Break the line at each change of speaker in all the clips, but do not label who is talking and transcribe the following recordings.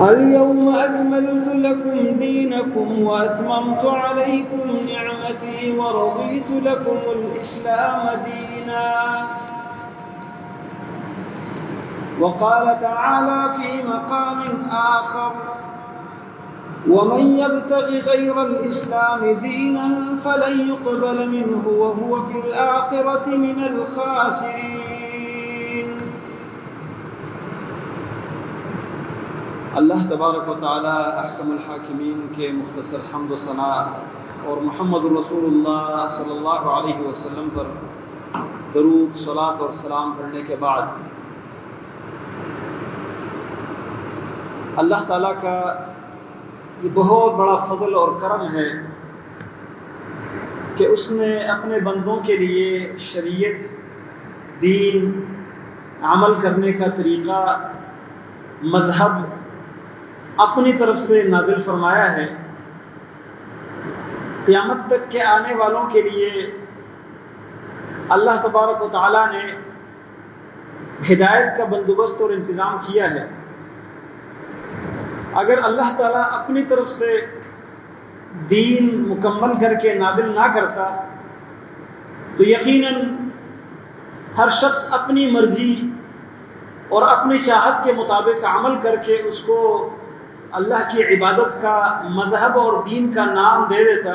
اليوم أكملت لكم دينكم وأتممت عليكم نعمتي ورضيت لكم الإسلام دينا. وقال تعالى في مقام آخر: ومن يبتغ غير الإسلام دينا فلن يقبل منه وهو في الآخرة من الخاسرين. اللہ تبارک و تعالی احکم الحاکمین کے مختصر حمد و ثنا اور محمد رسول اللہ صلی اللہ علیہ وسلم پر درود صلاۃ اور سلام پڑھنے کے بعد اللہ تعالیٰ کا یہ بہت بڑا فضل اور کرم ہے کہ اس نے اپنے بندوں کے لیے شریعت، دین، عمل کرنے کا طریقہ، مذہب اپنی طرف سے نازل فرمایا ہے. قیامت تک کے آنے والوں کے لیے اللہ تبارک و تعالیٰ نے ہدایت کا بندوبست اور انتظام کیا ہے. اگر اللہ تعالیٰ اپنی طرف سے دین مکمل کر کے نازل نہ کرتا تو یقیناً ہر شخص اپنی مرضی اور اپنی چاہت کے مطابق عمل کر کے اس کو اللہ کی عبادت کا، مذہب اور دین کا نام دے دیتا.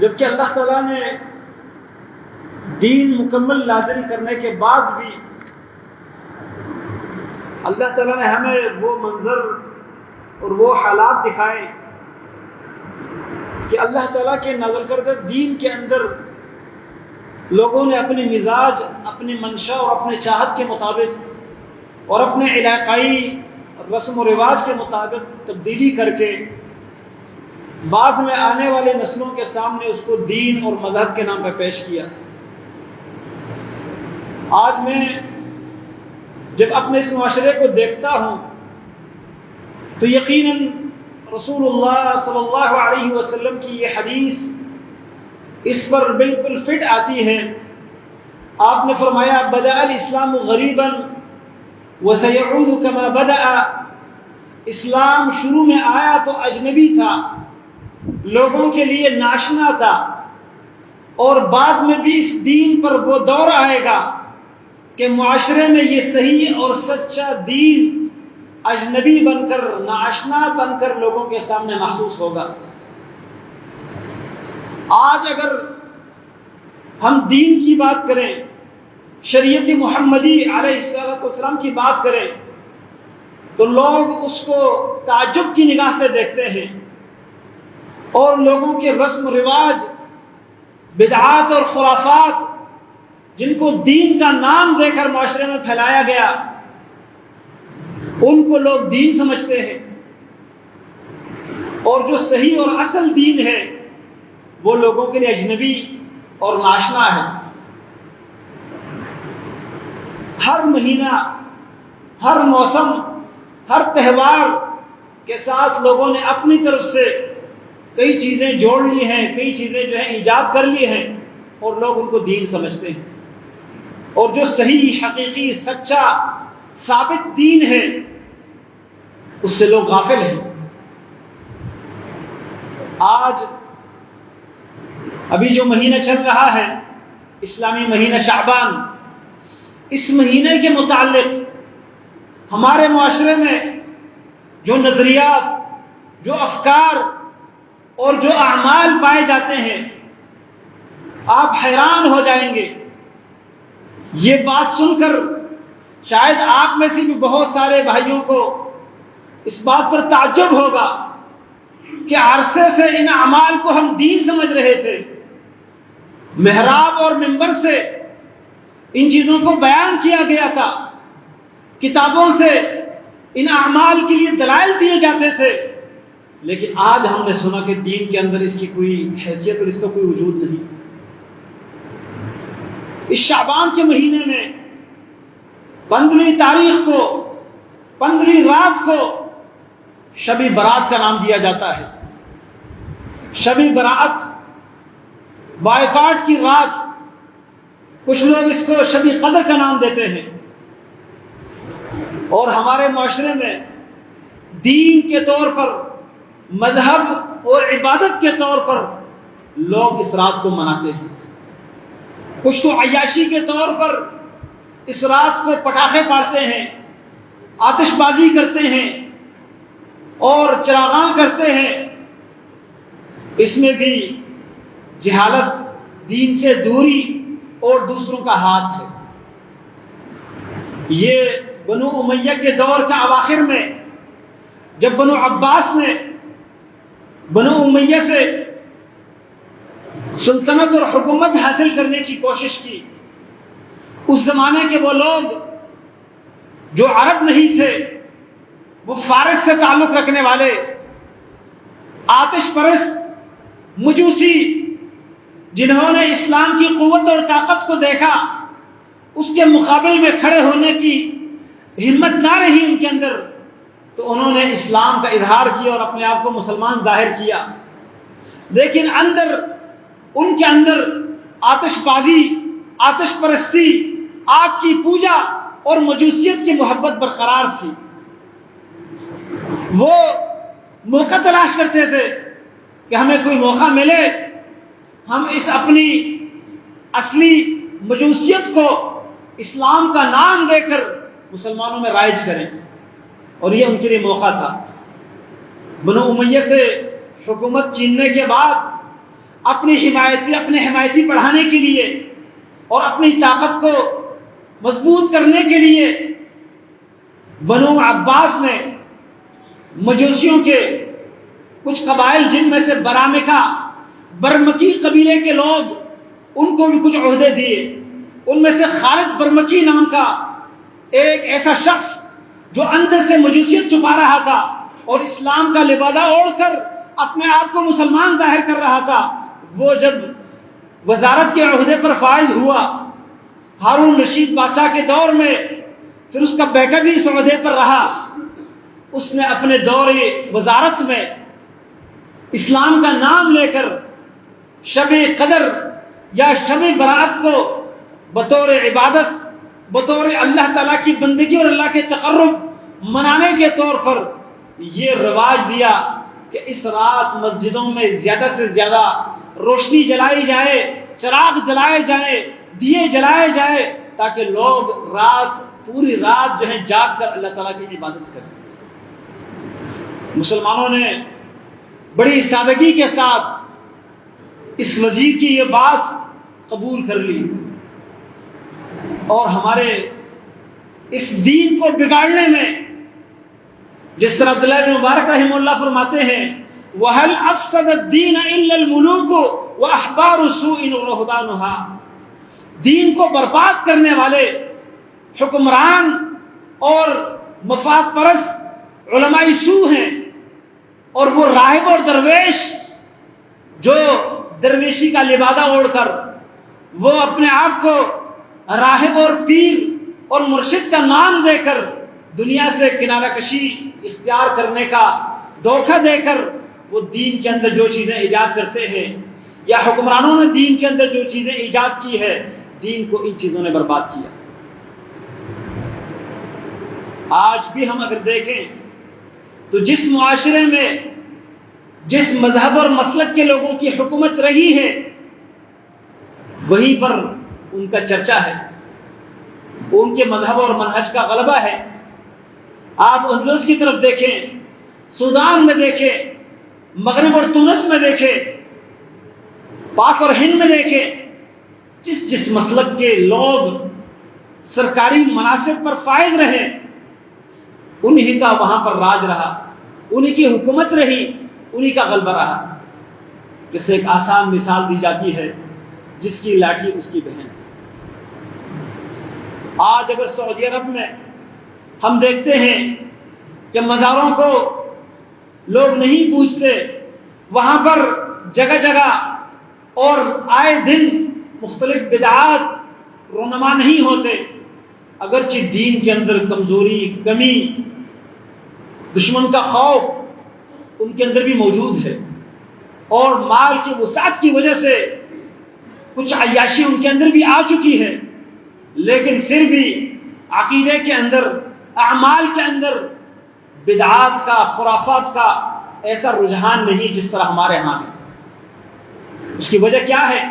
جبکہ اللہ تعالیٰ نے دین مکمل نازل کرنے کے بعد بھی اللہ تعالیٰ نے ہمیں وہ منظر اور وہ حالات دکھائے کہ اللہ تعالیٰ کے نازل کردہ دین کے اندر لوگوں نے اپنی مزاج، اپنی منشا اور اپنے چاہت کے مطابق اور اپنے علاقائی رسم و رواج کے مطابق تبدیلی کر کے بعد میں آنے والی نسلوں کے سامنے اس کو دین اور مذہب کے نام پہ پیش کیا. آج میں جب اپنے اس معاشرے کو دیکھتا ہوں تو یقیناً رسول اللہ صلی اللہ علیہ وسلم کی یہ حدیث اس پر بالکل فٹ آتی ہے. آپ نے فرمایا: بدأ الاسلام غریبا وسيعود كما بدأ. اسلام شروع میں آیا تو اجنبی تھا، لوگوں کے لیے ناشنا تھا، اور بعد میں بھی اس دین پر وہ دور آئے گا کہ معاشرے میں یہ صحیح اور سچا دین اجنبی بن کر، ناشنا بن کر لوگوں کے سامنے محسوس ہوگا. آج اگر ہم دین کی بات کریں، شریعت محمدی علیہ السلام کی بات کریں تو لوگ اس کو تعجب کی نگاہ سے دیکھتے ہیں، اور لوگوں کے رسم و رواج، بدعات اور خرافات جن کو دین کا نام دے کر معاشرے میں پھیلایا گیا ان کو لوگ دین سمجھتے ہیں، اور جو صحیح اور اصل دین ہے وہ لوگوں کے لیے اجنبی اور ناشنا ہے. ہر مہینہ، ہر موسم، ہر تہوار کے ساتھ لوگوں نے اپنی طرف سے کئی چیزیں جوڑ لی ہیں، کئی چیزیں جو ہیں ایجاد کر لی ہیں، اور لوگ ان کو دین سمجھتے ہیں. اور جو صحیح، حقیقی، سچا، ثابت دین ہے اس سے لوگ غافل ہیں. آج ابھی جو مہینہ چل رہا ہے، اسلامی مہینہ شعبان، اس مہینے کے متعلق ہمارے معاشرے میں جو نظریات، جو افکار اور جو اعمال پائے جاتے ہیں آپ حیران ہو جائیں گے. یہ بات سن کر شاید آپ میں سے بھی بہت سارے بھائیوں کو اس بات پر تعجب ہوگا کہ عرصے سے ان اعمال کو ہم دین سمجھ رہے تھے، محراب اور منبر سے ان چیزوں کو بیان کیا گیا تھا، کتابوں سے ان اعمال کے لیے دلائل دیے جاتے تھے، لیکن آج ہم نے سنا کہ دین کے اندر اس کی کوئی حیثیت اور اس کا کوئی وجود نہیں. اس شعبان کے مہینے میں 15 تاریخ کو، 15 رات کو شب برات کا نام دیا جاتا ہے. شب برات، بائیکاٹ کی رات، کچھ لوگ اس کو شب قدر کا نام دیتے ہیں. اور ہمارے معاشرے میں دین کے طور پر، مذہب اور عبادت کے طور پر لوگ اس رات کو مناتے ہیں۔ کچھ تو عیاشی کے طور پر اس رات کو پٹاخے پھاڑتے ہیں، آتش بازی کرتے ہیں اور چراغاں کرتے ہیں۔ اس میں بھی جہالت، دین سے دوری اور دوسروں کا ہاتھ ہے۔ یہ بنو امیہ کے دور کے اواخر میں جب بنو عباس نے بنو امیہ سے سلطنت اور حکومت حاصل کرنے کی کوشش کی، اس زمانے کے وہ لوگ جو عرب نہیں تھے، وہ فارس سے تعلق رکھنے والے آتش پرست مجوسی، جنہوں نے اسلام کی قوت اور طاقت کو دیکھا، اس کے مقابل میں کھڑے ہونے کی ہمت نہ رہی ان کے اندر، تو انہوں نے اسلام کا اظہار کیا اور اپنے آپ کو مسلمان ظاہر کیا، لیکن ان کے اندر آتش بازی، آتش پرستی، آگ کی پوجا اور مجوسیت کی محبت برقرار تھی۔ وہ موقع تلاش کرتے تھے کہ ہمیں کوئی موقع ملے، ہم اس اپنی اصلی مجوسیت کو اسلام کا نام دے کر مسلمانوں میں رائج کریں، اور یہ ان کے لیے موقع تھا۔ بنو امیہ سے حکومت چھیننے کے بعد اپنے حمایتی بڑھانے کے لیے اور اپنی طاقت کو مضبوط کرنے کے لیے بنو عباس نے مجوسیوں کے کچھ قبائل، جن میں سے برمکی قبیلے کے لوگ، ان کو بھی کچھ عہدے دیے۔ ان میں سے خالد برمکی نام کا ایک ایسا شخص جو اندر سے مجوسیت چھپا رہا تھا اور اسلام کا لبادہ اوڑھ کر اپنے آپ کو مسلمان ظاہر کر رہا تھا، وہ جب وزارت کے عہدے پر فائز ہوا ہارون رشید بادشاہ کے دور میں، پھر اس کا بیٹا بھی اس عہدے پر رہا، اس نے اپنے دور وزارت میں اسلام کا نام لے کر شب قدر یا شب برات کو بطور عبادت، بطور اللہ تعالیٰ کی بندگی اور اللہ کے تقرب منانے کے طور پر یہ رواج دیا کہ اس رات مسجدوں میں زیادہ سے زیادہ روشنی جلائی جائے، چراغ جلائے جائیں، دیے جلائے جائے، تاکہ لوگ پوری رات جو ہے جاگ کر اللہ تعالیٰ کی عبادت کریں۔ مسلمانوں نے بڑی سادگی کے ساتھ اس وزیر کی یہ بات قبول کر لی، اور ہمارے اس دین کو بگاڑنے میں، جس طرح عبداللہ بن مبارک رحمہ اللہ فرماتے ہیں، وَهَلْ أَفْسَدَ الدِّينَ إِلَّا الْمُلُوكُ وَأَحْبَارُ السُّوءِ وَرُهْبَانُهَا۔ دین کو برباد کرنے والے حکمران اور مفاد پرست علماء سوء ہیں، اور وہ راہب اور درویش جو درویشی کا لبادہ اوڑھ کر وہ اپنے آپ کو راہب اور پیر اور مرشد کا نام دے کر دنیا سے کنارہ کشی اختیار کرنے کا دھوکہ دے کر وہ دین کے اندر جو چیزیں ایجاد کرتے ہیں، یا حکمرانوں نے دین کے اندر جو چیزیں ایجاد کی ہے، دین کو ان چیزوں نے برباد کیا۔ آج بھی ہم اگر دیکھیں تو جس معاشرے میں جس مذہب اور مسلک کے لوگوں کی حکومت رہی ہے، وہیں پر ان کا چرچا ہے، ان کے مذہب اور منہج کا غلبہ ہے۔ آپ اندلس کی طرف دیکھیں، سودان میں دیکھیں، مغرب اور تونس میں دیکھیں، پاک اور ہند میں دیکھیں، جس مسلک کے لوگ سرکاری مناصب پر فائز رہے، انہی کا وہاں پر راج رہا، انہی کی حکومت رہی، انہی کا غلبہ رہا۔ جس سے ایک آسان مثال دی جاتی ہے، جس کی لاٹھی اس کی بہن سے۔ آج اگر سعودی عرب میں ہم دیکھتے ہیں کہ مزاروں کو لوگ نہیں پوجتے، وہاں پر جگہ جگہ اور آئے دن مختلف بدعات رونما نہیں ہوتے، اگرچہ دین کے اندر کمزوری، کمی، دشمن کا خوف ان کے اندر بھی موجود ہے، اور مال کی وسعت کی وجہ سے کچھ عیاشی ان کے اندر بھی آ چکی ہے، لیکن پھر بھی عقیدے کے اندر اعمال کے اندر بدعات کا، خرافات کا ایسا رجحان نہیں جس طرح ہمارے ہاں ہے۔ اس کی وجہ کیا ہے؟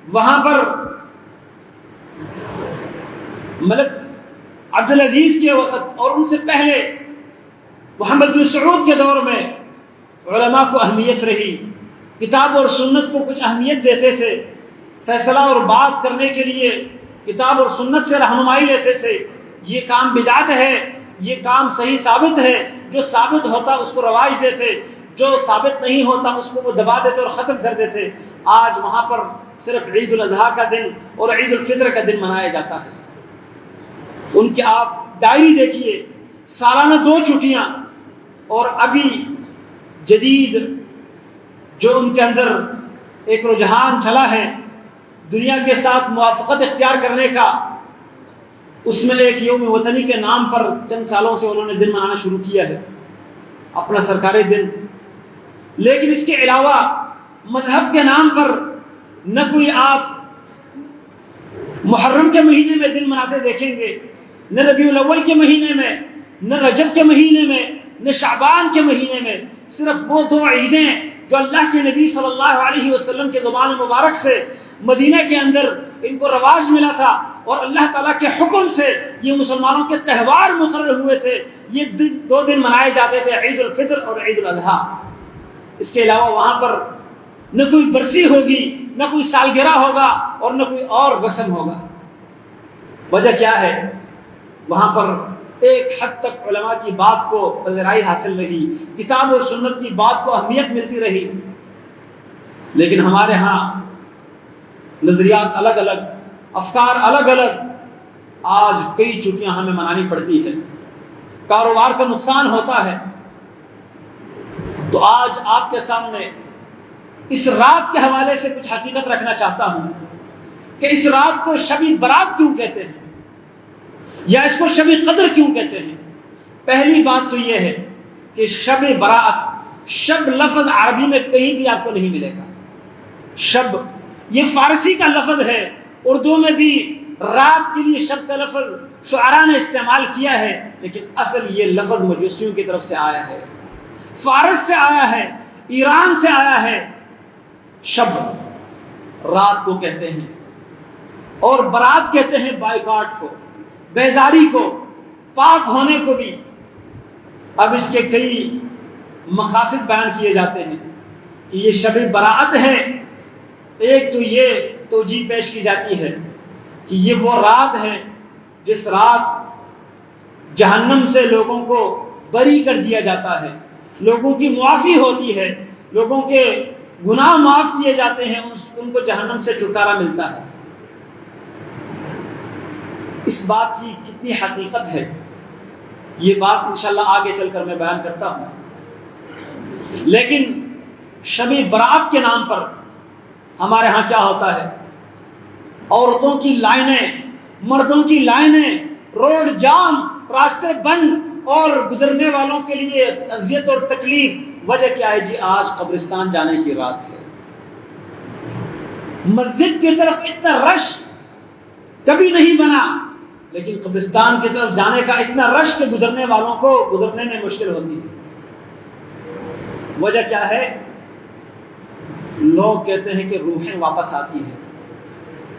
وہاں پر ملک عبدالعزیز کے وقت اور ان سے پہلے محمد بن سعود کے دور میں علماء کو اہمیت رہی، کتاب اور سنت کو کچھ اہمیت دیتے تھے، فیصلہ اور بات کرنے کے لیے کتاب اور سنت سے رہنمائی لیتے تھے۔ یہ کام بدعت ہے، یہ کام صحیح ثابت ہے، جو ثابت ہوتا اس کو رواج دیتے، جو ثابت نہیں ہوتا اس کو وہ دبا دیتے اور ختم کر دیتے۔ آج وہاں پر صرف عید الاضحیٰ کا دن اور عید الفطر کا دن منایا جاتا ہے۔ ان کی آپ ڈائری دیکھیے، سالانہ 2 چھٹیاں، اور ابھی جدید جو ان کے اندر ایک رجحان چلا ہے دنیا کے ساتھ موافقت اختیار کرنے کا، اس میں ایک یوم وطنی کے نام پر چند سالوں سے انہوں نے دن منانا شروع کیا ہے، اپنا سرکاری دن۔ لیکن اس کے علاوہ مذہب کے نام پر نہ کوئی آپ محرم کے مہینے میں دن مناتے دیکھیں گے، نہ ربیع الاول کے مہینے میں، نہ رجب کے مہینے میں، نہ شعبان کے مہینے میں۔ صرف وہ 2 عیدیں جو اللہ کے نبی صلی اللہ علیہ وسلم کے زبان مبارک سے مدینہ کے اندر ان کو رواج ملا تھا، اور اللہ تعالیٰ کے حکم سے یہ مسلمانوں کے تہوار مقرر ہوئے تھے، یہ 2 دن منائے جاتے تھے، عید الفطر اور عید الاضحیٰ۔ اس کے علاوہ وہاں پر نہ کوئی برسی ہوگی، نہ کوئی سالگرہ ہوگا، اور نہ کوئی اور رسم ہوگا۔ وجہ کیا ہے؟ وہاں پر ایک حد تک علماء کی بات کو پذیرائی حاصل رہی، کتاب اور سنت کی بات کو اہمیت ملتی رہی، لیکن ہمارے ہاں نظریات الگ الگ، افکار الگ الگ۔ آج کئی چھٹیاں ہمیں منانی پڑتی ہے، کاروبار کا نقصان ہوتا ہے۔ تو آج آپ کے سامنے اس رات کے حوالے سے کچھ حقیقت رکھنا چاہتا ہوں کہ اس رات کو شب برات کیوں کہتے ہیں، یا اس کو شب قدر کیوں کہتے ہیں؟ پہلی بات تو یہ ہے کہ شب برات، شب لفظ عربی میں کہیں بھی آپ کو نہیں ملے گا۔ شب یہ فارسی کا لفظ ہے، اردو میں بھی رات کے لیے شب کا لفظ شعراء نے استعمال کیا ہے، لیکن اصل یہ لفظ مجوسیوں کی طرف سے آیا ہے، فارس سے آیا ہے، ایران سے آیا ہے۔ شب رات کو کہتے ہیں، اور برات کہتے ہیں بائیکاٹ کو، بیزاری کو، پاک ہونے کو بھی۔ اب اس کے کئی مقاصد بیان کیے جاتے ہیں کہ یہ شب برات ہے۔ ایک تو یہ توجیہ پیش کی جاتی ہے کہ یہ وہ رات ہے جس رات جہنم سے لوگوں کو بری کر دیا جاتا ہے، لوگوں کی معافی ہوتی ہے، لوگوں کے گناہ معاف کیے جاتے ہیں، ان کو جہنم سے چھٹکارا ملتا ہے۔ اس بات کی کتنی حقیقت ہے، یہ بات انشاءاللہ آگے چل کر میں بیان کرتا ہوں۔ لیکن شب برات کے نام پر ہمارے ہاں کیا ہوتا ہے؟ عورتوں کی لائنیں، مردوں کی لائنیں، روڈ جام، راستے بند، اور گزرنے والوں کے لیے اذیت اور تکلیف۔ وجہ کیا ہے؟ جی آج قبرستان جانے کی رات ہے۔ مسجد کی طرف اتنا رش کبھی نہیں بنا، لیکن قبرستان کی طرف جانے کا اتنا رش کہ گزرنے والوں کو گزرنے میں مشکل ہوتی ہے۔ وجہ کیا ہے؟ لوگ کہتے ہیں کہ روحیں واپس آتی ہیں،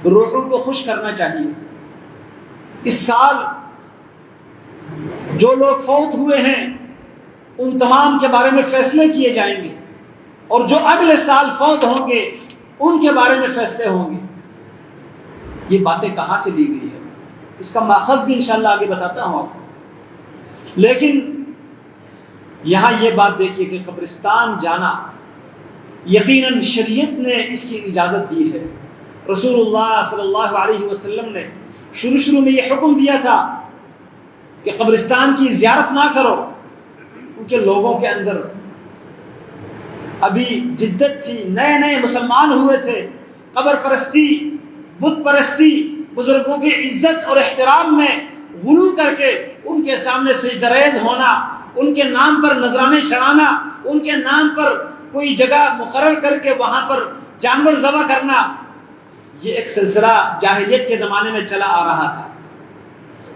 روحوں کو خوش کرنا چاہیے۔ اس سال جو لوگ فوت ہوئے ہیں ان تمام کے بارے میں فیصلے کیے جائیں گے، اور جو اگلے سال فوت ہوں گے ان کے بارے میں فیصلے ہوں گے۔ یہ باتیں کہاں سے دی گئی ہے؟ اس کا ماخذ بھی انشاءاللہ آگے بتاتا ہوں آپ کو۔ لیکن یہاں یہ بات دیکھیے کہ قبرستان جانا یقیناً شریعت نے اس کی اجازت دی ہے۔ رسول اللہ صلی اللہ علیہ وسلم نے شروع میں یہ حکم دیا تھا کہ قبرستان کی زیارت نہ کرو، کیونکہ لوگوں کے اندر ابھی جدت تھی، نئے نئے مسلمان ہوئے تھے، قبر پرستی، بت پرستی، بزرگوں کی عزت اور احترام میں غلو کر کے ان کے سامنے سجدہ ریز ہونا، ان کے نام پر نذرانے چڑھانا، ان کے نام پر کوئی جگہ مقرر کر کے وہاں پر جانور ذبح کرنا، یہ ایک سلسلہ جاہلیت کے زمانے میں چلا آ رہا تھا۔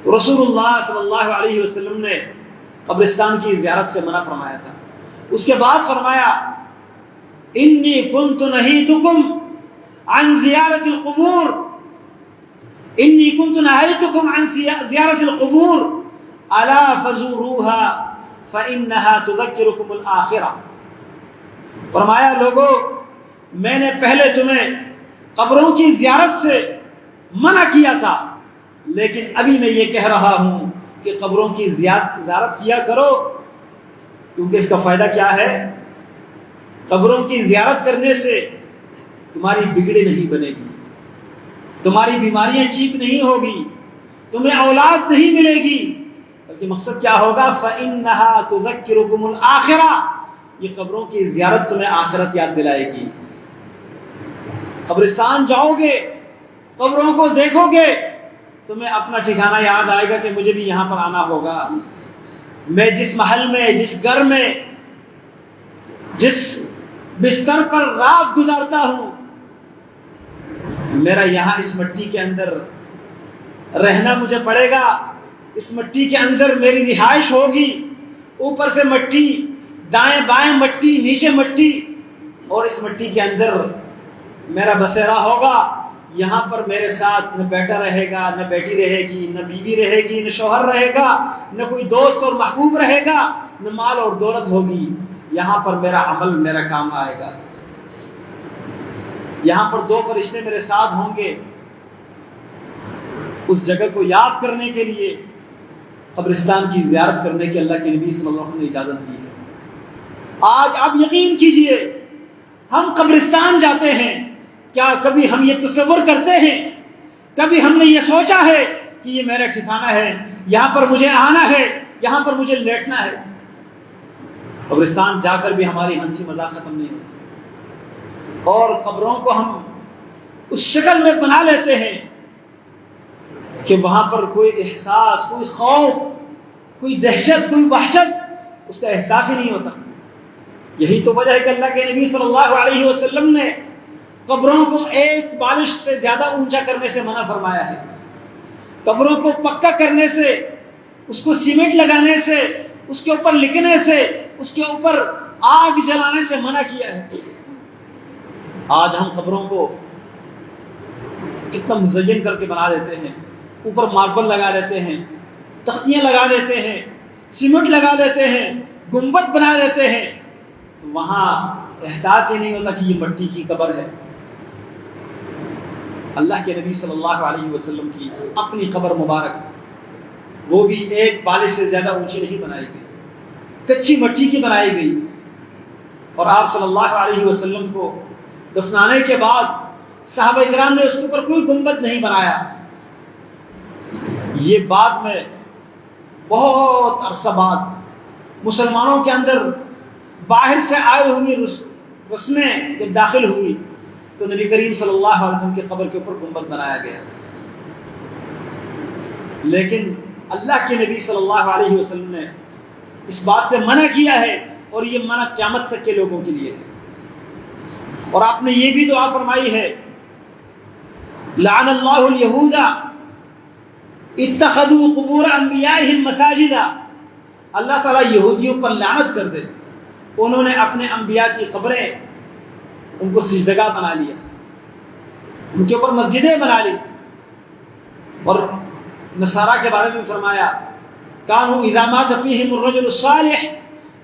تو رسول اللہ صلی اللہ علیہ وسلم نے قبرستان کی زیارت سے منع فرمایا تھا. اس کے بعد فرمایا انی کنت نہیتکم عن زیارت القبور، انی کنت نہیتکم عن زیارت القبور الا فزوروها فانها تذکرکم الآخرہ. فرمایا لوگوں، میں نے پہلے تمہیں قبروں کی زیارت سے منع کیا تھا، لیکن ابھی میں یہ کہہ رہا ہوں کہ قبروں کی زیارت کیا کرو، کیونکہ اس کا فائدہ کیا ہے؟ قبروں کی زیارت کرنے سے تمہاری بگڑی نہیں بنے گی، تمہاری بیماریاں ٹھیک نہیں ہوگی، تمہیں اولاد نہیں ملے گی، بلکہ مقصد کیا ہوگا؟ فَإِنَّهَا تُذَكِّرُكُمُ الْآخِرَةَ، یہ قبروں کی زیارت تمہیں آخرت یاد دلائے گی. قبرستان جاؤ گے، قبروں کو دیکھو گے، تمہیں اپنا ٹھکانہ یاد آئے گا کہ مجھے بھی یہاں پر آنا ہوگا. میں جس محل میں، جس گھر میں، جس بستر پر رات گزارتا ہوں، میرا یہاں اس مٹی کے اندر رہنا مجھے پڑے گا، اس مٹی کے اندر میری رہائش ہوگی. اوپر سے مٹی، دائیں بائیں مٹی، نیچے مٹی، اور اس مٹی کے اندر میرا بسیرا ہوگا. یہاں پر میرے ساتھ نہ بیٹا رہے گا، نہ بیٹی رہے گی، نہ بیوی رہے گی، نہ شوہر رہے گا، نہ کوئی دوست اور محبوب رہے گا، نہ مال اور دولت ہوگی. یہاں پر میرا عمل میرا کام آئے گا. یہاں پر دو فرشتے میرے ساتھ ہوں گے. اس جگہ کو یاد کرنے کے لیے قبرستان کی زیارت کرنے کی اللہ کے نبی صلی اللہ علیہ وسلم نے اجازت دی ہے. آج آپ یقین کیجئے، ہم قبرستان جاتے ہیں، کیا کبھی ہم یہ تصور کرتے ہیں، کبھی ہم نے یہ سوچا ہے کہ یہ میرا ٹھکانہ ہے، یہاں پر مجھے آنا ہے، یہاں پر مجھے لیٹنا ہے؟ قبرستان جا کر بھی ہماری ہنسی مذاق ختم نہیں ہوتی، اور قبروں کو ہم اس شکل میں بنا لیتے ہیں کہ وہاں پر کوئی احساس، کوئی خوف، کوئی دہشت، کوئی وحشت، اس کا احساس ہی نہیں ہوتا. یہی تو وجہ ہے کہ اللہ کے نبی صلی اللہ علیہ وسلم نے قبروں کو ایک بالش سے زیادہ اونچا کرنے سے منع فرمایا ہے. قبروں کو پکا کرنے سے، اس کو سیمنٹ لگانے سے، اس کے اوپر لکھنے سے، اس کے اوپر آگ جلانے سے منع کیا ہے. آج ہم قبروں کو کتنا مزین کر کے بنا دیتے ہیں، اوپر ماربل لگا دیتے ہیں، تختیاں لگا دیتے ہیں، سیمنٹ لگا دیتے ہیں، گنبد بنا دیتے ہیں، تو وہاں احساس ہی نہیں ہوتا کہ یہ مٹی کی قبر ہے. اللہ کے نبی صلی اللہ علیہ وسلم کی اپنی قبر مبارک، وہ بھی ایک بالش سے زیادہ اونچی نہیں بنائی گئی، کچی مٹی کی بنائی گئی. اور آپ صلی اللہ علیہ وسلم کو دفنانے کے بعد صحابہ کرام نے اس کے اوپر کوئی گنبد نہیں بنایا. یہ بعد میں بہت عرصہ بعد مسلمانوں کے اندر باہر سے آئے ہوئی رسمیں جب داخل ہوئی تو نبی کریم صلی اللہ علیہ وسلم کی قبر کے اوپر گنبد بنایا گیا. لیکن اللہ کے نبی صلی اللہ علیہ وسلم نے اس بات سے منع کیا ہے، اور یہ منع قیامت تک کے لوگوں کے لیے ہے. اور آپ نے یہ بھی دعا فرمائی ہے، لعن اللہ الیہود اتخذوا قبور انبیائہم مساجدا. اللہ تعالیٰ یہودیوں پر لعنت کر دے، انہوں نے اپنے انبیاء کی قبریں ان کو سجدگاہ بنا لیا، ان کے اوپر مسجدیں بنا لی. اور نصارہ کے بارے میں فرمایا کانوا اذا مات فیہم الرجل الصالح،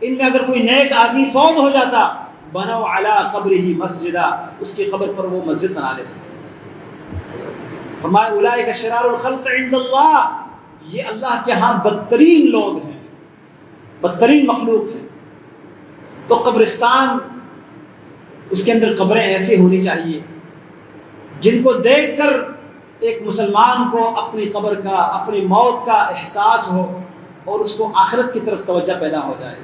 ان میں اگر کوئی نیک آدمی فوت ہو جاتا بنوا علی قبرہ مسجدا، اس کی قبر پر وہ مسجد بنا لیتے. فرمایا اولئک شرار الخلق عند اللہ، یہ اللہ کے ہاں بدترین لوگ ہیں، بدترین مخلوق ہیں. تو قبرستان، اس کے اندر قبریں ایسی ہونی چاہیے جن کو دیکھ کر ایک مسلمان کو اپنی قبر کا، اپنی موت کا احساس ہو، اور اس کو آخرت کی طرف توجہ پیدا ہو جائے.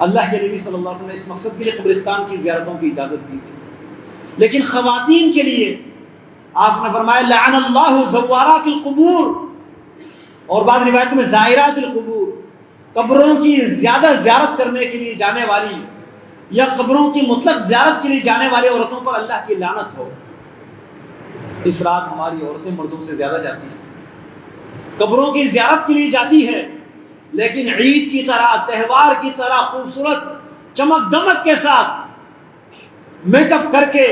اللہ کے نبی صلی اللہ علیہ وسلم نے اس مقصد کے لیے قبرستان کی زیارتوں کی اجازت دی تھی. لیکن خواتین کے لیے آپ نے فرمایا لعن اللہ زوارات القبور، اور بعض روایتوں میں زائرات القبور، قبروں کی زیادہ زیارت کرنے کے لیے جانے والی یا قبروں کی مطلق زیارت کے لیے جانے والی عورتوں پر اللہ کی لعنت ہو. اس رات ہماری عورتیں مردوں سے زیادہ جاتی ہیں. قبروں کی زیارت کے لیے جاتی ہے، لیکن عید کی طرح، تہوار کی طرح خوبصورت چمک دمک کے ساتھ میک اپ کر کے،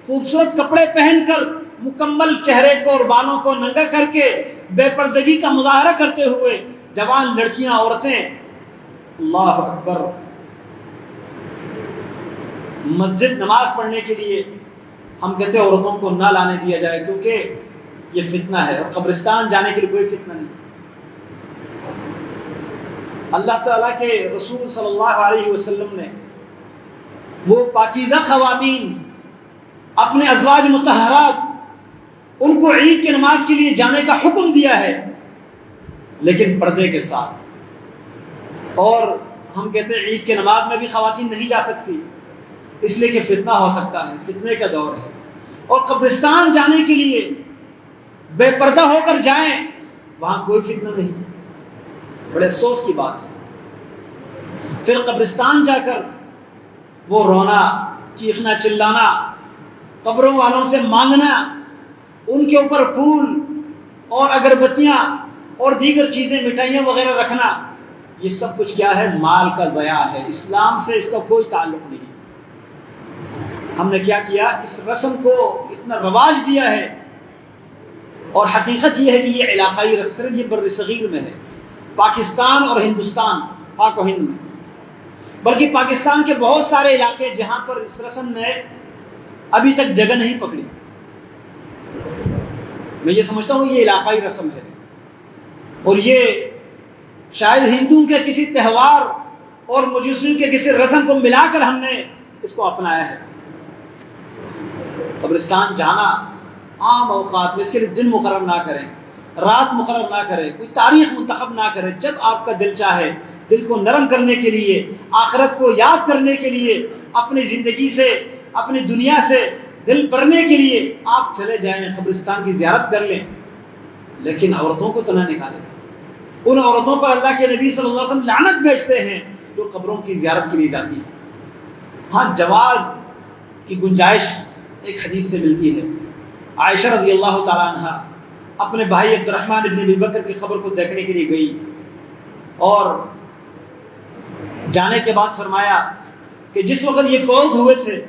خوبصورت کپڑے پہن کر، مکمل چہرے کو اور بالوں کو ننگا کر کے، بے پردگی کا مظاہرہ کرتے ہوئے جوان لڑکیاں، عورتیں، اللہ اکبر، مسجد نماز پڑھنے کے لیے ہم کہتے ہیں عورتوں کو نہ لانے دیا جائے کیونکہ یہ فتنہ ہے، اور قبرستان جانے کے لیے کوئی فتنہ نہیں۔ اللہ تعالیٰ کے رسول صلی اللہ علیہ وسلم نے وہ پاکیزہ خواتین، اپنے ازواج مطہرات، ان کو عید کی نماز کے لیے جانے کا حکم دیا ہے، لیکن پردے کے ساتھ۔ اور ہم کہتے ہیں عید کی نماز میں بھی خواتین نہیں جا سکتی، اس لیے کہ فتنہ ہو سکتا ہے، فتنے کا دور ہے۔ اور قبرستان جانے کے لیے بے پردہ ہو کر جائیں، وہاں کوئی فتنہ نہیں۔ بڑے افسوس کی بات ہے۔ پھر قبرستان جا کر وہ رونا، چیخنا، چلانا، قبروں والوں سے مانگنا، ان کے اوپر پھول اور اگربتیاں اور دیگر چیزیں، مٹھائیاں وغیرہ رکھنا، یہ سب کچھ کیا ہے؟ مال کا ضیاع ہے، اسلام سے اس کا کوئی تعلق نہیں۔ ہم نے کیا کیا؟ اس رسم کو اتنا رواج دیا ہے، اور حقیقت یہ ہے کہ یہ علاقائی رسم، یہ بر صغیر میں ہے، پاکستان اور ہندوستان، پاک و ہند میں، بلکہ پاکستان کے بہت سارے علاقے جہاں پر اس رسم نے ابھی تک جگہ نہیں پکڑی۔ میں یہ سمجھتا ہوں یہ علاقائی رسم ہے، اور یہ شاید ہندوؤں کے کسی تہوار اور مجوسیوں کے کسی رسم کو ملا کر ہم نے اس کو اپنایا ہے۔ قبرستان جانا عام اوقات میں، اس کے لیے دن مقرر نہ کریں، رات مقرر نہ کریں، کوئی تاریخ منتخب نہ کریں، جب آپ کا دل چاہے، دل کو نرم کرنے کے لیے، آخرت کو یاد کرنے کے لیے، اپنی زندگی سے، اپنی دنیا سے دل بھرنے کے لیے آپ چلے جائیں، قبرستان کی زیارت کر لیں، لیکن عورتوں کو تو نہ نکالیں۔ ان عورتوں پر اللہ کے نبی صلی اللہ علیہ وسلم لعنت بھیجتے ہیں جو قبروں کی زیارت کے لیے جاتی ہے۔ ہاں، جواز کی گنجائش ایک حدیث سے ملتی ہے۔ عائشہ رضی اللہ تعالیٰ عنہ اپنے بھائی عبد الرحمن ابن ابی بکر کی قبر کو دیکھنے کے لیے گئی، اور جانے کے بعد فرمایا کہ جس وقت یہ فوت ہوئے تھے،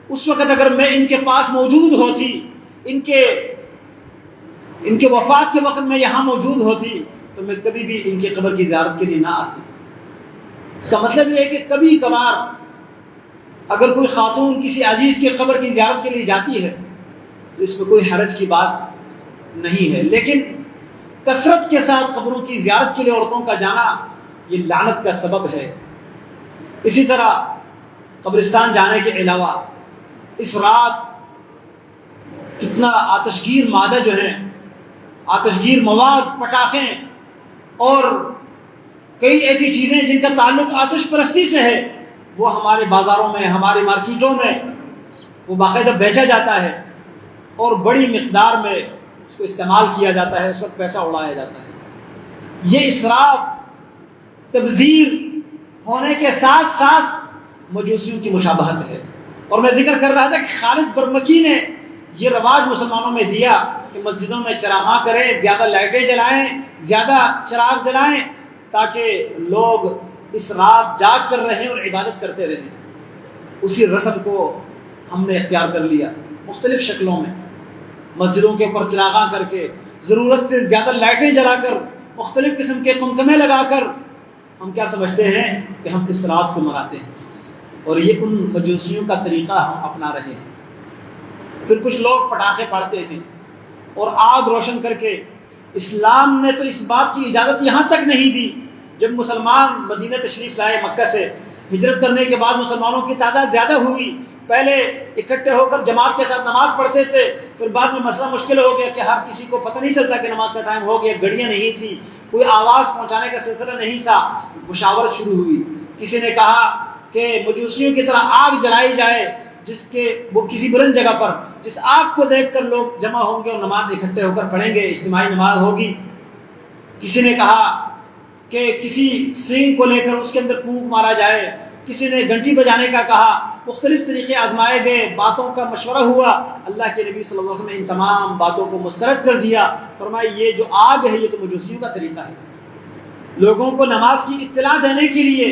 اس وقت اگر میں ان کے پاس موجود ہوتی، ان کے وفات کے وقت میں یہاں موجود ہوتی، تو میں کبھی بھی ان کی قبر کی زیارت کے لیے نہ آتی۔ اس کا مطلب یہ ہے کہ کبھی کبھار اگر کوئی خاتون کسی عزیز کی قبر کی زیارت کے لیے جاتی ہے تو اس میں کوئی حرج کی بات نہیں ہے، لیکن کثرت کے ساتھ قبروں کی زیارت کے لیے عورتوں کا جانا یہ لعنت کا سبب ہے۔ اسی طرح قبرستان جانے کے علاوہ اس رات کتنا آتشگیر مادہ جو ہیں، آتشگیر مواد، پٹاخے اور کئی ایسی چیزیں جن کا تعلق آتش پرستی سے ہے، وہ ہمارے بازاروں میں، ہماری مارکیٹوں میں وہ باقاعدہ بیچا جاتا ہے، اور بڑی مقدار میں اس کو استعمال کیا جاتا ہے، اس وقت پیسہ اڑایا جاتا ہے۔ یہ اسراف، تبذیر ہونے کے ساتھ ساتھ مجوسیوں کی مشابہت ہے۔ اور میں ذکر کر رہا تھا کہ خالد برمکی نے یہ رواج مسلمانوں میں دیا کہ مسجدوں میں چراغاں کریں، زیادہ لائٹیں جلائیں، زیادہ چراغ جلائیں، تاکہ لوگ اس رات جاگ کر رہیں اور عبادت کرتے رہیں۔ اسی رسم کو ہم نے اختیار کر لیا مختلف شکلوں میں، مسجدوں کے اوپر چراغاں کر کے، ضرورت سے زیادہ لائٹیں جلا کر، مختلف قسم کے قمقمے لگا کر، ہم کیا سمجھتے ہیں کہ ہم اس رات کو مناتے ہیں، اور یہ ان مجوسیوں کا طریقہ ہم اپنا رہے ہیں۔ پھر کچھ لوگ پٹاخے پھاڑتے ہیں اور آگ روشن کر کے، اسلام نے تو اس بات کی اجازت یہاں تک نہیں دی۔ جب مسلمان مدینہ تشریف لائے، مکہ سے ہجرت کرنے کے بعد مسلمانوں کی تعداد زیادہ ہوئی، پہلے اکٹھے ہو کر جماعت کے ساتھ نماز پڑھتے تھے، پھر بعد میں مسئلہ مشکل ہو گیا کہ ہر کسی کو پتہ نہیں چلتا کہ نماز کا ٹائم ہو گیا، گھڑیاں نہیں تھی، کوئی آواز پہنچانے کا سلسلہ نہیں تھا۔ مشاورت شروع ہوئی، کسی نے کہا کہ مجوسیوں کی طرح آگ جلائی جائے، جس کے وہ کسی بلند جگہ پر، جس آگ کو دیکھ کر لوگ جمع ہوں گے اور نماز اکٹھے ہو کر پڑھیں گے، اجتماعی نماز ہوگی۔ کسی نے کہا کہ کسی سینگ کو لے کر اس کے اندر پھونک مارا جائے کسی نے گھنٹی بجانے کا کہا، مختلف طریقے آزمائے گئے، باتوں کا مشورہ ہوا، اللہ کے نبی صلی اللہ علیہ وسلم نے ان تمام باتوں کو مسترد کر دیا، فرمایا یہ جو آگ ہے یہ تو مجوسیوں کا طریقہ ہے۔ لوگوں کو نماز کی اطلاع دینے کے لیے،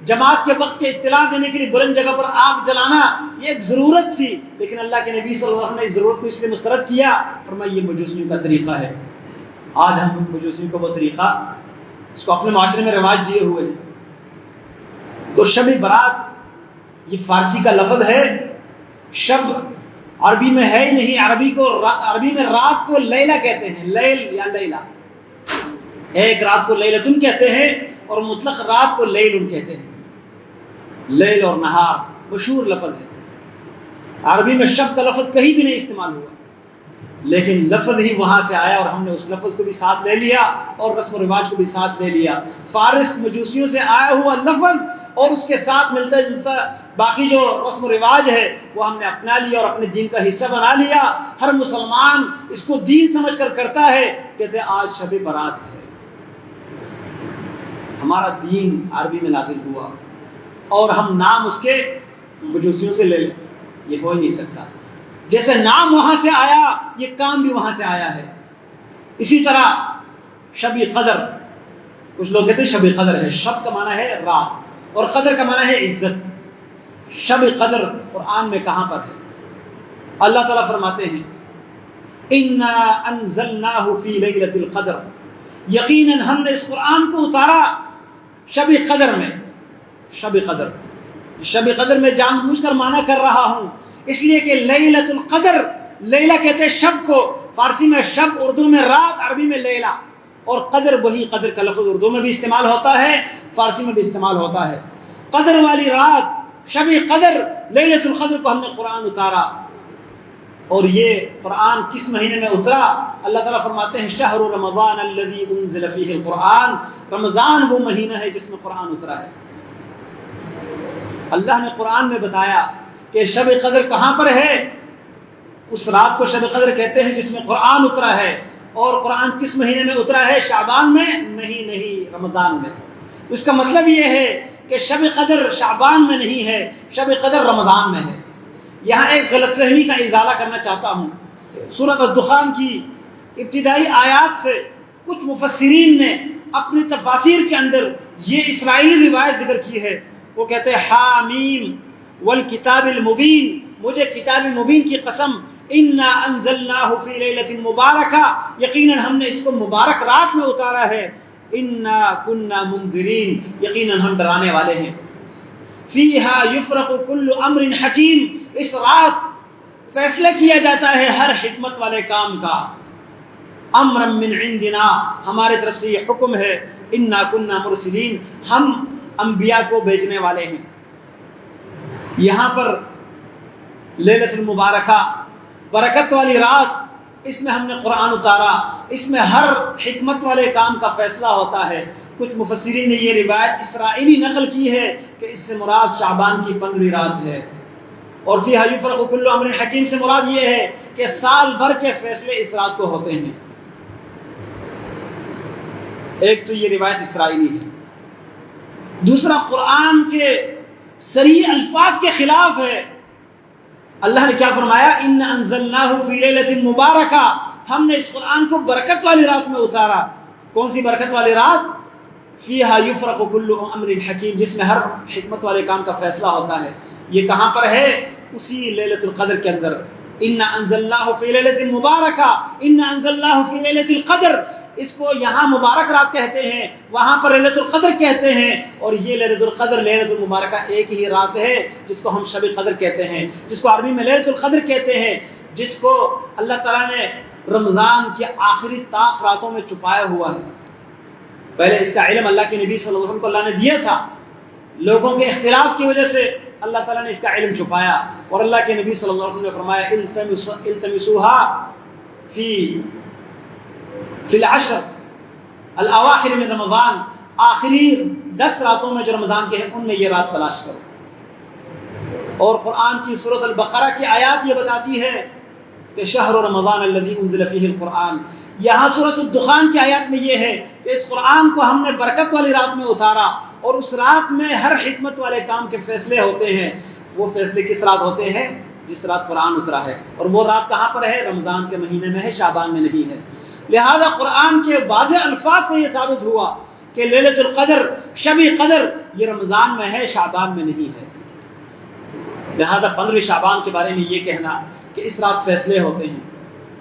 جماعت کے وقت کے اطلاع دینے کے لیے بلند جگہ پر آگ جلانا یہ ایک ضرورت تھی، لیکن اللہ کے نبی صلی اللہ علیہ وسلم نے اس ضرورت کو اس لیے مسترد کیا، فرمایا یہ مجوسیوں کا طریقہ ہے۔ آج ہم مجوسیوں کو وہ طریقہ اس کو اپنے معاشرے میں رواج دیے ہوئے ہیں۔ تو شب برات یہ فارسی کا لفظ ہے، شب عربی میں ہے ہی نہیں، عربی میں رات کو لیلہ کہتے ہیں، لیل یا لیلہ، ایک رات کو لیلتن کہتے ہیں اور مطلق رات کو لیلن کہتے ہیں۔ لیل اور نہار مشہور لفظ ہے، عربی میں شب کا لفظ کہیں بھی نہیں استعمال ہوا، لیکن لفظ ہی وہاں سے آیا اور ہم نے اس لفظ کو بھی ساتھ لے لیا اور رسم و رواج کو بھی ساتھ لے لیا۔ فارس مجوسیوں سے آیا ہوا لفظ اور اس کے ساتھ ملتا جلتا باقی جو رسم و رواج ہے وہ ہم نے اپنا لیا اور اپنے دین کا حصہ بنا لیا۔ ہر مسلمان اس کو دین سمجھ کر کرتا ہے، کہتے ہیں آج شب برات ہے۔ ہمارا دین عربی میں نازل ہوا اور ہم نام اس کے مجوسیوں سے لے لیں، یہ ہو ہی نہیں سکتا۔ جیسے نام وہاں سے آیا یہ کام بھی وہاں سے آیا ہے۔ اسی طرح شب قدر، کچھ لوگ کہتے ہیں شب قدر ہے، شب کا معنی ہے رات اور قدر کا معنی ہے عزت۔ شب قدر قرآن میں کہاں پر ہے؟ اللہ تعالیٰ فرماتے ہیں اِنَّا أَنزَلْنَاهُ فِي لَيْلَةِ الْقَدْرِ، یقیناً ہم نے اس قرآن کو اتارا شب قدر میں۔ شب قدر میں جان بوجھ کر معنی کر رہا ہوں اس لیے کہ لیلۃ القدر، لیلہ کہتے ہیں شب کو، فارسی میں شب، اردو میں رات، عربی میں لیلہ، اور قدر وہی قدر کا لفظ اردو میں بھی استعمال ہوتا ہے، فارسی میں بھی استعمال ہوتا ہے۔ قدر والی رات، شب قدر، لیلۃ القدر کو ہم نے قرآن اتارا۔ اور یہ قرآن کس مہینے میں اترا؟ اللہ تعالیٰ فرماتے ہیں شہر رمضان الذی انزل فیہ القرآن، رمضان وہ مہینہ ہے جس میں قرآن اترا ہے۔ اللہ نے قرآن میں بتایا کہ شب قدر کہاں پر ہے، اس رات کو شب قدر کہتے ہیں جس میں قرآن اترا ہے۔ اور قرآن کس مہینے میں اترا ہے؟ شعبان میں؟ نہیں، رمضان میں۔ اس کا مطلب یہ ہے کہ شب قدر شعبان میں نہیں ہے، شب قدر رمضان میں ہے۔ یہاں ایک غلط فہمی کا ازالہ کرنا چاہتا ہوں۔ سورۃ الدخان کی ابتدائی آیات سے کچھ مفسرین نے اپنی تفاسیر کے اندر یہ اسرائیلی روایت ذکر کی ہے۔ وہ کہتے ہیں حامیم والکتاب المبین، مجھے کتاب مبین کی قسم، انا انزلناہ فی لیلۃ مبارکہ، یقیناً ہم نے اس کو مبارک رات میں اتارا ہے، انا کنا منذرین، یقیناً ہم ڈرانے والے ہیں، فیہا یفرق کل امر حکیم، اس رات فیصلہ کیا جاتا ہے ہر حکمت والے کام کا، امرا من عندنا، ہمارے طرف سے یہ حکم ہے، انا کنا مرسلین، ہم انبیاء کو بھیجنے والے ہیں۔ یہاں پر لیلۃ المبارکہ، برکت والی رات، اس میں ہم نے قرآن اتارا، اس میں ہر حکمت والے کام کا فیصلہ ہوتا ہے۔ کچھ مفسرین نے یہ روایت اسرائیلی نقل کی ہے کہ اس سے مراد شعبان کی 15ویں رات ہے، اور فیہا یفرق کل امر حکیم سے مراد یہ ہے کہ سال بھر کے فیصلے اس رات کو ہوتے ہیں۔ ایک تو یہ روایت اسرائیلی ہے، دوسرا قرآن کے صریح الفاظ کے خلاف ہے۔ اللہ نے کیا فرمایا؟ ان انزلناہ فی لیلۃ مبارکہ، ہم نے اس قرآن کو برکت والی رات میں اتارا۔ کون سی برکت والی رات؟ فیہا یفرق کل امر حکیم، جس میں ہر حکمت والے کام کا فیصلہ ہوتا ہے۔ یہ کہاں پر ہے؟ اسی لیلۃ القدر کے اندر، ان انزلناہ فی لیلۃ مبارکہ، ان انزلناہ فی لیلۃ القدر، اس کو یہاں مبارک رات کہتے ہیں، وہاں پر لیلۃ القدر کہتے ہیں، اور یہ لیلۃ القدر، لیلۃ المبارکہ ایک ہی رات ہے جس کو ہم شب قدر کہتے ہیں، جس کو عربی میں لیلۃ القدر کہتے ہیں، جس کو اللہ تعالیٰ نے رمضان کے آخری طاق راتوں میں چھپایا ہوا ہے۔ پہلے اس کا علم اللہ کے نبی صلی اللہ علیہ وسلم کو اللہ نے دیا تھا، لوگوں کے اختلاف کی وجہ سے اللہ تعالیٰ نے اس کا علم چھپایا، اور اللہ کے نبی صلی اللہ علیہ وسلم نے فرمایا التمسوها فی العشر الاواخر من رمضان، آخری 10 راتوں میں جو رمضان کے ہیں ان میں یہ رات تلاش کرو۔ اور قرآن کی سورۃ البقرہ کی آیات یہ بتاتی ہے کہ شہر رمضان الذی انزل فیہ القرآن، یہاں سورۃ الدخان کی آیات میں یہ ہے کہ اس قرآن کو ہم نے برکت والی رات میں اتارا، اور اس رات میں ہر حکمت والے کام کے فیصلے ہوتے ہیں. وہ فیصلے کس رات ہوتے ہیں؟ جس رات قرآن اترا ہے. اور وہ رات کہاں پر ہے؟ رمضان کے مہینے میں ہے، شعبان میں نہیں ہے. لہذا قرآن کے واضح الفاظ سے یہ ثابت ہوا کہ لیلۃ القدر، شب قدر، یہ رمضان میں ہے، شعبان میں نہیں ہے. لہذا 15 شعبان کے بارے میں یہ کہنا کہ اس رات فیصلے ہوتے ہیں،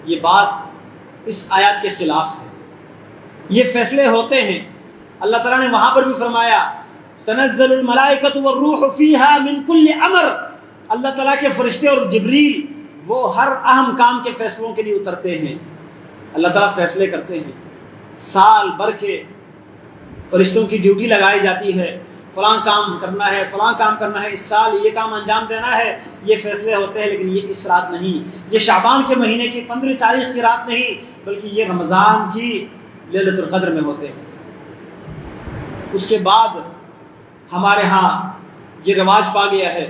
یہ بات اس آیات کے خلاف ہے. یہ فیصلے ہوتے ہیں. اللہ تعالیٰ نے وہاں پر بھی فرمایا تنزل الملائکۃ والروح فیہا من کل امر. اللہ تعالیٰ کے فرشتے اور جبریل وہ ہر اہم کام کے فیصلوں کے لیے اترتے ہیں. اللہ تعالیٰ فیصلے کرتے ہیں. سال بھر کے فرشتوں کی ڈیوٹی لگائی جاتی ہے، فلاں کام کرنا ہے، فلاں کام کرنا ہے، اس سال یہ کام انجام دینا ہے. یہ فیصلے ہوتے ہیں، لیکن یہ اس رات نہیں. یہ شعبان کے مہینے کی 15 تاریخ کی رات نہیں، بلکہ یہ رمضان کی لیلۃ القدر میں ہوتے ہیں. اس کے بعد ہمارے ہاں یہ رواج پا گیا ہے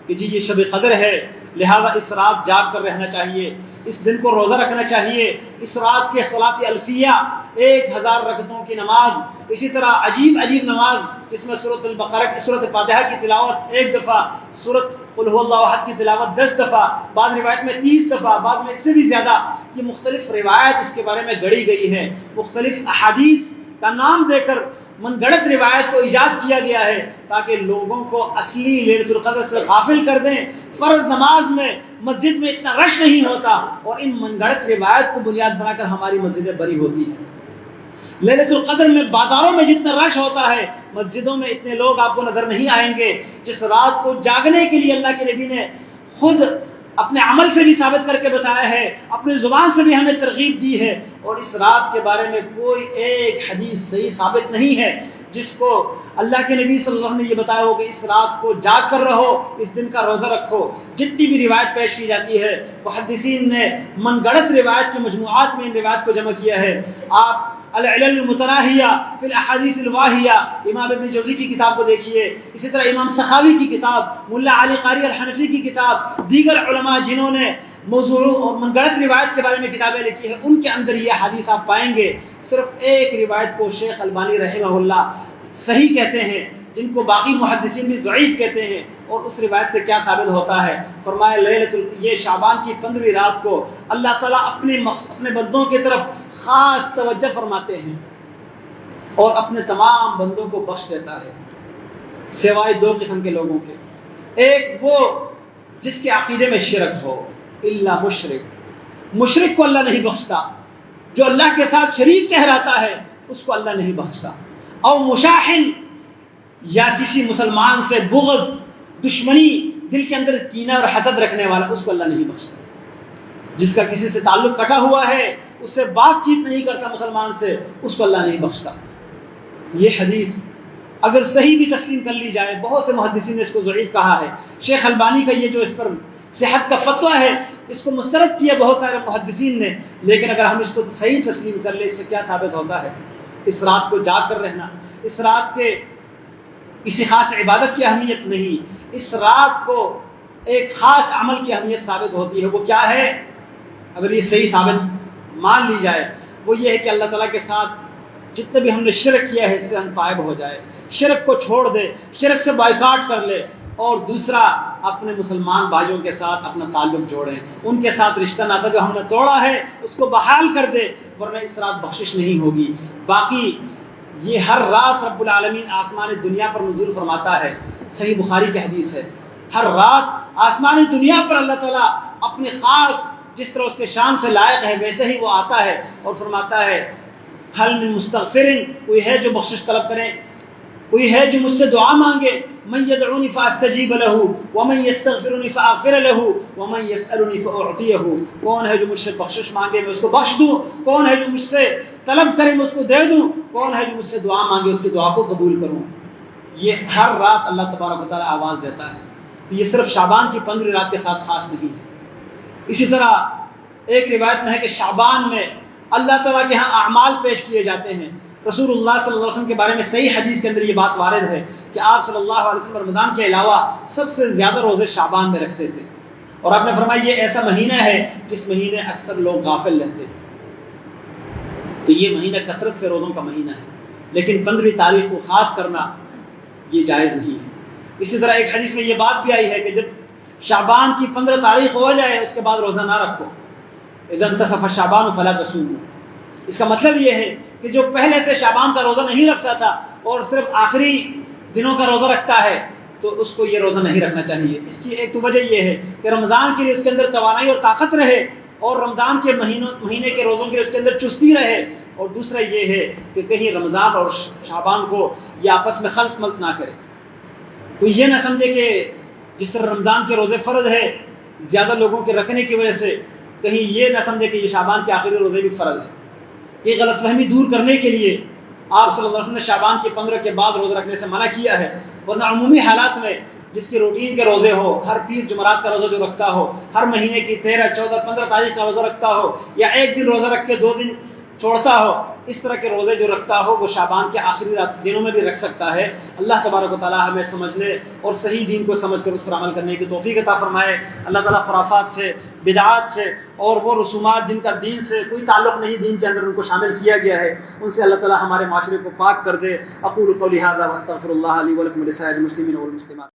کہ جی یہ شب قدر ہے، لہذا اس رات جاگ کر رہنا چاہیے، اس دن کو روزہ رکھنا چاہیے. اس رات کے صلاۃ الفیہ 1000 رکعتوں کی نماز، اسی طرح عجیب عجیب نماز جس میں سورۃ البقرہ کی سورۃ فاتحہ کی تلاوت 1 دفعہ، سورۃ قل هو اللہ احد کی تلاوت 10 دفعہ، بعض روایت میں 30 دفعہ، بعض میں اس سے بھی زیادہ. یہ مختلف روایت اس کے بارے میں گڑھی گئی ہے. مختلف احادیث کا نام دے کر من گڑت روایت کو ایجاد کیا گیا ہے تاکہ لوگوں کو اصلی لیلۃ القدر سے غافل کر دیں. فرض نماز میں مسجد میں اتنا رش نہیں ہوتا اور ان من گڑت روایت کو بنیاد بنا کر ہماری مسجدیں بری ہوتی ہیں. لیلۃ القدر میں بازاروں میں جتنا رش ہوتا ہے، مسجدوں میں اتنے لوگ آپ کو نظر نہیں آئیں گے. جس رات کو جاگنے کے لیے اللہ کے نبی نے خود اپنے عمل سے بھی ثابت کر کے بتایا ہے، اپنی زبان سے بھی ہمیں ترغیب دی ہے. اور اس رات کے بارے میں کوئی ایک حدیث صحیح ثابت نہیں ہے جس کو اللہ کے نبی صلی اللہ علیہ وسلم نے یہ بتایا ہو کہ اس رات کو جاگ کر رہو، اس دن کا روزہ رکھو. جتنی بھی روایت پیش کی جاتی ہے محدثین نے من گڑت روایت کے مجموعات میں ان روایت کو جمع کیا ہے. آپ العلل المتناہیہ فی الاحادیث الواہیہ امام ابن جوزی کی کتاب کو دیکھیے، اسی طرح امام سخاوی کی کتاب، ملا علی قاری الحنفی کی کتاب، دیگر علماء جنہوں نے موضوع اور من گڑت روایت کے بارے میں کتابیں لکھی ہیں، ان کے اندر یہ حدیث آپ پائیں گے. صرف ایک روایت کو شیخ البانی رحمہ اللہ صحیح کہتے ہیں، جن کو باقی محدثین بھی ضعیف کہتے ہیں. اور اس روایت سے کیا ثابت ہوتا ہے؟ فرمایا یہ شعبان کی 15ویں رات کو اللہ تعالیٰ اپنے بندوں کی طرف خاص توجہ فرماتے ہیں اور اپنے تمام بندوں کو بخش دیتا ہے، سوائے 2 قسم کے لوگوں کے. ایک وہ جس کے عقیدے میں شرک ہو، الا مشرک کو اللہ نہیں بخشتا. جو اللہ کے ساتھ شریک کہلاتا ہے اس کو اللہ نہیں بخشتا. او مشاحن، یا کسی مسلمان سے بغض، دشمنی، دل کے اندر کینہ اور حسد رکھنے والا، اس کو اللہ نہیں بخشتا. جس کا کسی سے تعلق کٹا ہوا ہے، اس سے بات چیت نہیں کرتا مسلمان سے، اس کو اللہ نہیں بخشتا. یہ حدیث اگر صحیح بھی تسلیم کر لی جائے، بہت سے محدثین نے اس کو ضعیف کہا ہے. شیخ البانی کا یہ جو اس پر صحت کا فتویٰ ہے، اس کو مسترد کیا بہت سارے محدثین نے. لیکن اگر ہم اس کو صحیح تسلیم کر لیں، اس سے کیا ثابت ہوتا ہے؟ اس رات کو جاگ کر رہنا، اس رات کے کسی خاص عبادت کی اہمیت نہیں، اس رات کو ایک خاص عمل کی اہمیت ثابت ہوتی ہے. وہ کیا ہے؟ اگر یہ صحیح ثابت مان لی جائے، وہ یہ ہے کہ اللہ تعالیٰ کے ساتھ جتنے بھی ہم نے شرک کیا ہے اس سے ہم طائب ہو جائے، شرک کو چھوڑ دے، شرک سے بائیکاٹ کر لے. اور دوسرا، اپنے مسلمان بھائیوں کے ساتھ اپنا تعلق جوڑیں، ان کے ساتھ رشتہ ناتا جو ہم نے توڑا ہے اس کو بحال کر دے، ورنہ اس رات بخشش نہیں ہوگی. باقی یہ ہر رات رب العالمین آسمان دنیا پر نزول فرماتا ہے. صحیح بخاری کی حدیث ہے، ہر رات آسمان دنیا پر اللہ تعالیٰ اپنی خاص جس طرح اس کے شان سے لائق ہے ویسے ہی وہ آتا ہے اور فرماتا ہے حل من مستغفرن، کوئی ہے جو بخشش طلب کرے، کوئی ہے جو مجھ سے دعا مانگے. من یدعونی فاستجیب له ومن یستغفرنی فاغفر له ومن یسألنی فاعطیہ. کون ہے جو مجھ سے بخشش مانگے میں اس کو بخش دوں، کون ہے جو مجھ سے طلب کرے میں اس کو دے دوں، کون ہے جو مجھ سے دعا مانگے اس کی دعا کو قبول کروں. یہ ہر رات اللہ تبارک و تعالیٰ آواز دیتا ہے. یہ صرف شعبان کی 15 رات کے ساتھ خاص نہیں ہے. اسی طرح ایک روایت میں ہے کہ شعبان میں اللہ تعالیٰ کے ہاں اعمال پیش کیے جاتے ہیں. رسول اللہ صلی اللہ علیہ وسلم کے بارے میں صحیح حدیث کے اندر یہ بات وارد ہے کہ آپ صلی اللہ علیہ وسلم رمضان کے علاوہ سب سے زیادہ روزے شعبان میں رکھتے تھے. اور آپ نے فرمایا یہ ایسا مہینہ ہے جس مہینے اکثر لوگ غافل رہتے ہیں. تو یہ مہینہ کثرت سے روزوں کا مہینہ ہے، لیکن 15 تاریخ کو خاص کرنا یہ جائز نہیں ہے۔ اسی طرح ایک حدیث میں یہ بات بھی آئی ہے کہ جب شعبان کی 15 تاریخ ہو جائے اس کے بعد روزہ نہ رکھو، اذا انتصف شعبان فلا تصوموا۔ اس کا مطلب یہ ہے کہ جو پہلے سے شعبان کا روزہ نہیں رکھتا تھا اور صرف آخری دنوں کا روزہ رکھتا ہے تو اس کو یہ روزہ نہیں رکھنا چاہیے۔ اس کی ایک تو وجہ یہ ہے کہ رمضان کے لیے اس کے اندر توانائی اور طاقت رہے، اور رمضان کے مہینے کے روزوں کے لیے اس کے اندر چستی رہے، اور دوسرا یہ ہے کہ کہیں رمضان اور شعبان کو یہ آپس میں خلط ملط نہ کرے۔ کوئی یہ نہ سمجھے کہ جس طرح رمضان کے روزے فرض ہے زیادہ لوگوں کے رکھنے کی وجہ سے، کہیں یہ نہ سمجھے کہ یہ شعبان کے آخری روزے بھی فرض ہے۔ یہ غلط فہمی دور کرنے کے لیے آپ صلی اللہ علیہ وسلم نے شعبان کے 15 کے بعد روزہ رکھنے سے منع کیا ہے، ورنہ عمومی حالات میں جس کی روٹین کے روزے ہو، ہر پیر جمعرات کا روزہ جو رکھتا ہو، ہر مہینے کی 13، 14، 15 تاریخ کا روزہ رکھتا ہو، یا ایک دن روزہ رکھ کے 2 دن چھوڑتا ہو، اس طرح کے روزے جو رکھتا ہو وہ شعبان کے آخری دنوں میں بھی رکھ سکتا ہے۔ اللہ تبارک و تعالی ہمیں سمجھنے اور صحیح دین کو سمجھ کر اس پر عمل کرنے کی توفیق عطا فرمائے۔ اللہ تعالیٰ خرافات سے، بدعات سے اور وہ رسومات جن کا دین سے کوئی تعلق نہیں، دین کے اندر ان کو شامل کیا گیا ہے، ان سے اللہ تعالیٰ ہمارے معاشرے کو پاک کر دے۔ اقول قولی ھذا واستغفر اللہ لی ولکم ولسائر المسلمین والمسلمات۔